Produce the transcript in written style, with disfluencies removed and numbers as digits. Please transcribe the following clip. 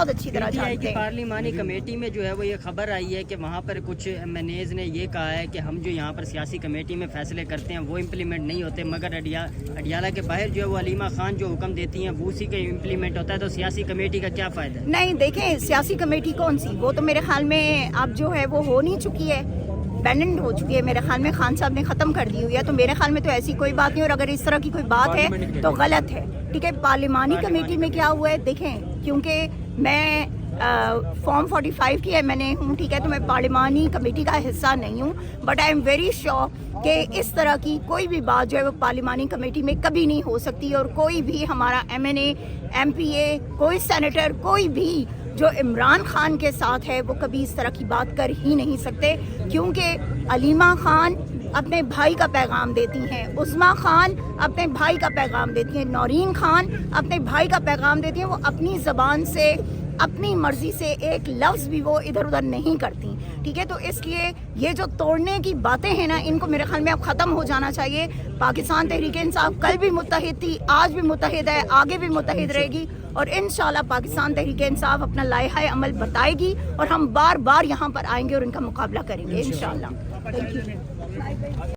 بہت اچھی طرح جانتے ہیں۔ پارلیمانی کمیٹی میں جو ہے وہ یہ خبر آئی ہے کہ وہاں پر کچھ ایم این ایز نے یہ کہا ہے کہ ہم جو یہاں پر سیاسی کمیٹی میں فیصلے کرتے ہیں وہ امپلیمنٹ نہیں ہوتے، مگر اڈیالہ کے باہر جو ہے وہ علیمہ خان جو حکم دیتی ہیں وہ اسی کے امپلیمنٹ ہوتا ہے، تو سیاسی کمیٹی کا کیا فائدہ ہے؟ نہیں دیکھیں، سیاسی کمیٹی کون سی، وہ تو میرے خیال میں اب جو ہے وہ ہو نہیں چکی ہے، بیننڈ ہو چکی ہے میرے خیال میں، خان صاحب نے ختم کر دی ہوئی ہے، تو میرے خیال میں تو ایسی کوئی بات نہیں، اور اگر اس طرح کی کوئی بات ہے تو غلط ہے، ٹھیک ہے۔ پارلیمانی کمیٹی میں کیا ہوا ہے دیکھیں، کیونکہ میں فارم 45 کی ایم این اے ہوں، ٹھیک ہے، تو میں پارلیمانی کمیٹی کا حصہ نہیں ہوں، but I am very sure کہ اس طرح کی کوئی بھی بات جو ہے وہ پارلیمانی کمیٹی میں کبھی نہیں ہو سکتی، اور کوئی بھی ہمارا ایم این اے، ایم پی اے، کوئی سینیٹر، کوئی بھی جو عمران خان کے ساتھ ہے وہ کبھی اس طرح کی بات کر ہی نہیں سکتے، کیونکہ علیمہ خان اپنے بھائی کا پیغام دیتی ہیں، عظمیٰ خان اپنے بھائی کا پیغام دیتی ہیں، نورین خان اپنے بھائی کا پیغام دیتی ہیں، وہ اپنی زبان سے اپنی مرضی سے ایک لفظ بھی وہ ادھر ادھر نہیں کرتی، ٹھیک ہے۔ تو اس لیے یہ جو توڑنے کی باتیں ہیں نا، ان کو میرے خیال میں اب ختم ہو جانا چاہیے۔ پاکستان تحریک انصاف کل بھی متحد تھی، آج بھی متحد ہے، آگے بھی متحد رہے گی، اور انشاءاللہ پاکستان تحریک انصاف اپنا لائحہ عمل بتائے گی، اور ہم بار بار یہاں پر آئیں گے اور ان کا مقابلہ کریں گے انشاءاللہ۔